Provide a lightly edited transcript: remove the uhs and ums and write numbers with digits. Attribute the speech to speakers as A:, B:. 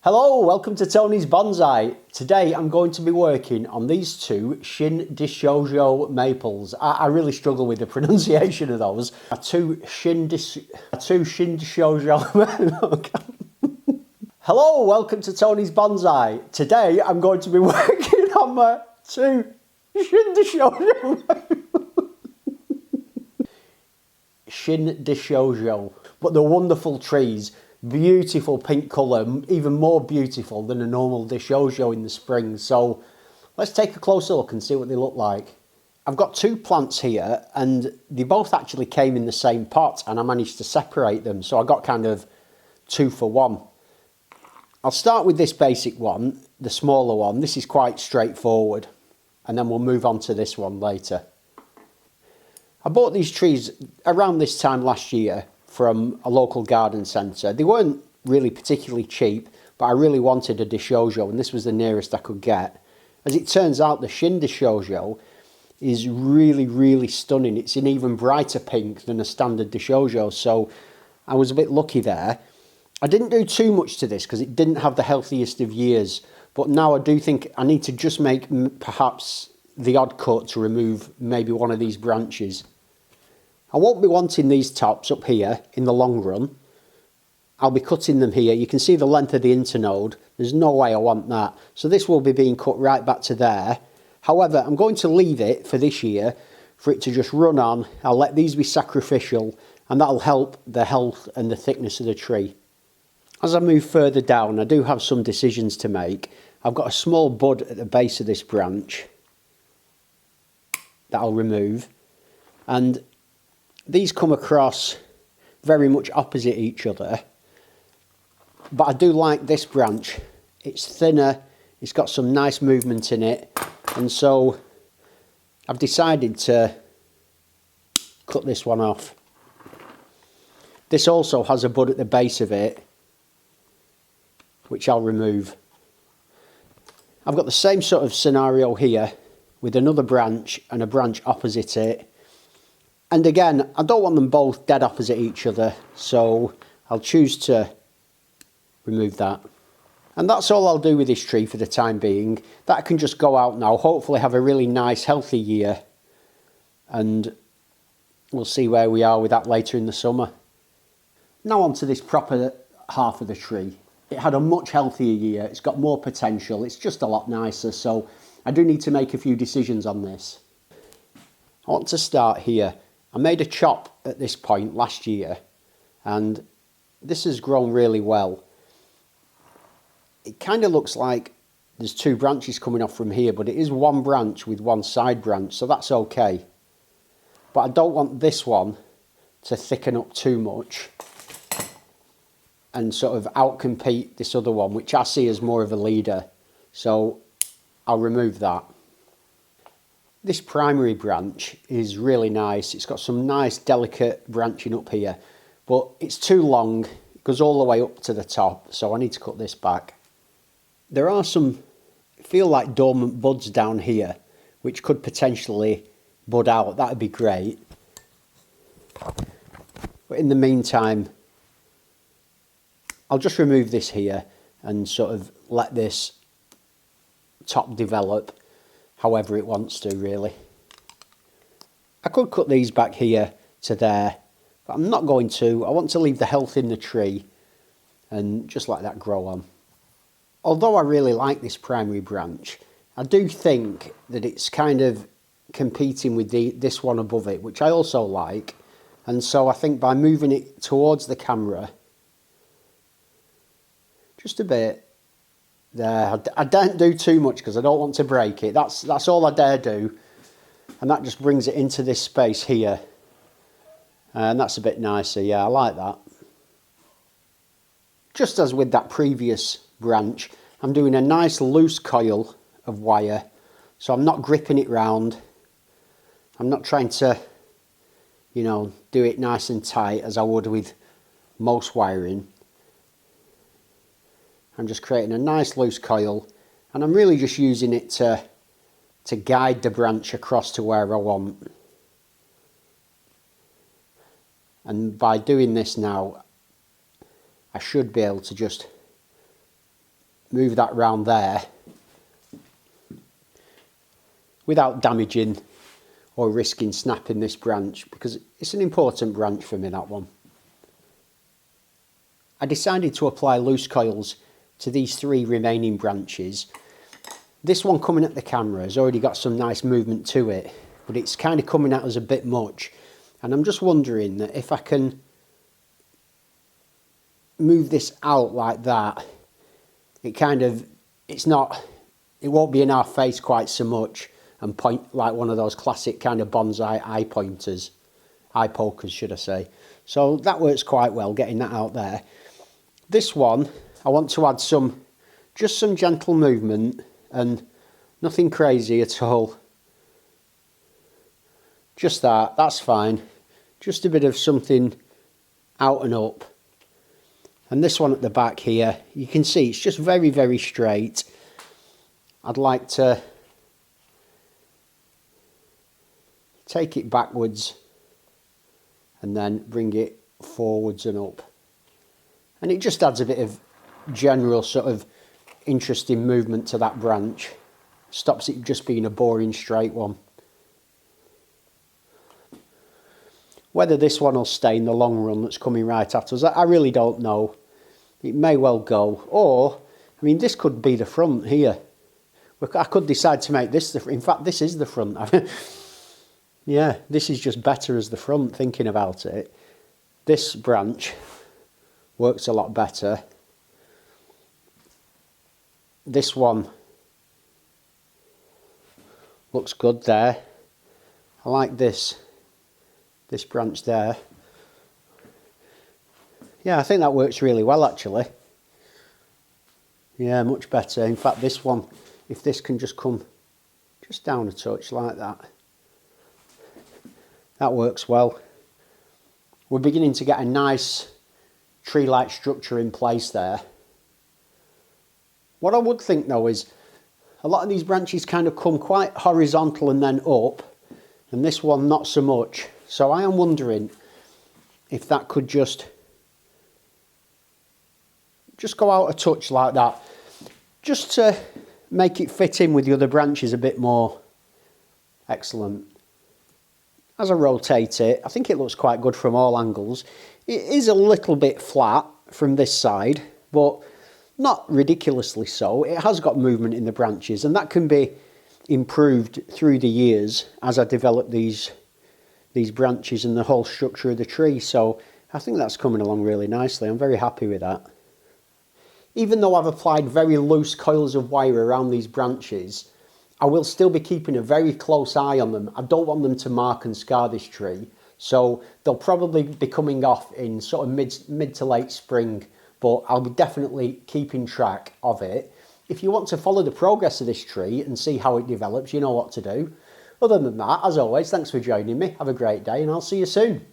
A: Hello, welcome to Tony's Bonsai. Today I'm going to be working on these two Shin Deshojo maples. I really struggle with the pronunciation of those. Two Shin Deshojo. Hello, welcome to Tony's Bonsai. Today I'm going to be working on my two Shin Deshojo. Shin Deshojo. But they're wonderful trees. Beautiful pink colour, even more beautiful than a normal Deshojo in the spring. So let's take a closer look and see what they look like. I've got two plants here and they both actually came in the same pot and I managed to separate them. So I got kind of 2 for 1. I'll start with this basic one, the smaller one. This is quite straightforward and then we'll move on to this one later. I bought these trees around this time last year from a local garden centre. They weren't really particularly cheap, but I really wanted a Deshojo and this was the nearest I could get. As it turns out, the Shin Deshojo is really stunning. It's an even brighter pink than a standard Deshojo, so I was a bit lucky there. I didn't do too much to this because it didn't have the healthiest of years, but now I do think I need to just make perhaps the odd cut to remove maybe one of these branches. I won't be wanting these tops up here in the long run. I'll be cutting them here. You can see the length of the internode. There's no way I want that. So this will be being cut right back to there. However, I'm going to leave it for this year for it to just run on. I'll let these be sacrificial and that'll help the health and the thickness of the tree. As I move further down, I do have some decisions to make. I've got a small bud at the base of this branch that I'll remove. And these come across very much opposite each other, but I do like this branch. It's thinner, it's got some nice movement in it, and so I've decided to cut this one off. This also has a bud at the base of it, which I'll remove. I've got the same sort of scenario here with another branch and a branch opposite it. And again, I don't want them both dead opposite each other, so I'll choose to remove that. And that's all I'll do with this tree for the time being. That can just go out now, hopefully have a really nice, healthy year. And we'll see where we are with that later in the summer. Now on to this proper half of the tree. It had a much healthier year, it's got more potential, it's just a lot nicer, so I do need to make a few decisions on this. I want to start here. I made a chop at this point last year and this has grown really well. It kind of looks like there's 2 branches coming off from here, but it is one branch with one side branch, so that's okay. But I don't want this one to thicken up too much and sort of outcompete this other one, which I see as more of a leader. So I'll remove that. This primary branch is really nice. It's got some nice delicate branching up here, but it's too long. It goes all the way up to the top, so I need to cut this back. There are some, feel like dormant buds down here, which could potentially bud out. That'd be great. But in the meantime, I'll just remove this here and sort of let this top develop however it wants to, really. I could cut these back here to there, but I'm not going to. I want to leave the health in the tree and just let that grow on. Although I really like this primary branch, I do think that it's kind of competing with this one above it, which I also like. And so I think by moving it towards the camera, just a bit, there, I don't do too much because I don't want to break it. That's all I dare do, and that just brings it into this space here, and that's a bit nicer. Yeah, I like that. Just as with that previous branch, I'm doing a nice loose coil of wire, so I'm not gripping it round. I'm not trying to, you know, do it nice and tight as I would with most wiring. I'm just creating a nice loose coil and I'm really just using it to guide the branch across to where I want. And by doing this now, I should be able to just move that round there without damaging or risking snapping this branch, because it's an important branch for me, that one. I decided to apply loose coils to these 3 remaining branches. This one coming at the camera has already got some nice movement to it, but it's kind of coming at us a bit much, and I'm just wondering that if I can move this out like that, it won't be in our face quite so much and point like one of those classic kind of bonsai eye pokers should I say. So that works quite well, getting that out there. This one I want to add just some gentle movement and nothing crazy at all. Just that's fine. Just a bit of something out and up. And this one at the back here, you can see it's just very, very straight. I'd like to take it backwards and then bring it forwards and up. And it just adds a bit of general sort of interesting movement to that branch. Stops it just being a boring straight one. Whether this one will stay in the long run that's coming right at us, I really don't know. It may well go. Or, I mean, this could be the front here. I could decide to make this the front. In fact, this is the front. Yeah, this is just better as the front, thinking about it. This branch works a lot better. This one looks good there. I like this branch there. Yeah, I think that works really well actually. Yeah, much better. In fact, this one, if this can just come just down a touch like that, that works well. We're beginning to get a nice tree-like structure in place there. What I would think though is a lot of these branches kind of come quite horizontal and then up, and this one not so much. So I am wondering if that could just go out a touch like that, just to make it fit in with the other branches a bit more. Excellent. As I rotate it, I think it looks quite good from all angles. It is a little bit flat from this side, but not ridiculously so. It has got movement in the branches, and that can be improved through the years as I develop these branches and the whole structure of the tree. So I think that's coming along really nicely. I'm very happy with that. Even though I've applied very loose coils of wire around these branches, I will still be keeping a very close eye on them. I don't want them to mark and scar this tree. So they'll probably be coming off in sort of mid to late spring, but I'll be definitely keeping track of it. If you want to follow the progress of this tree and see how it develops, you know what to do. Other than that, as always, thanks for joining me. Have a great day and I'll see you soon.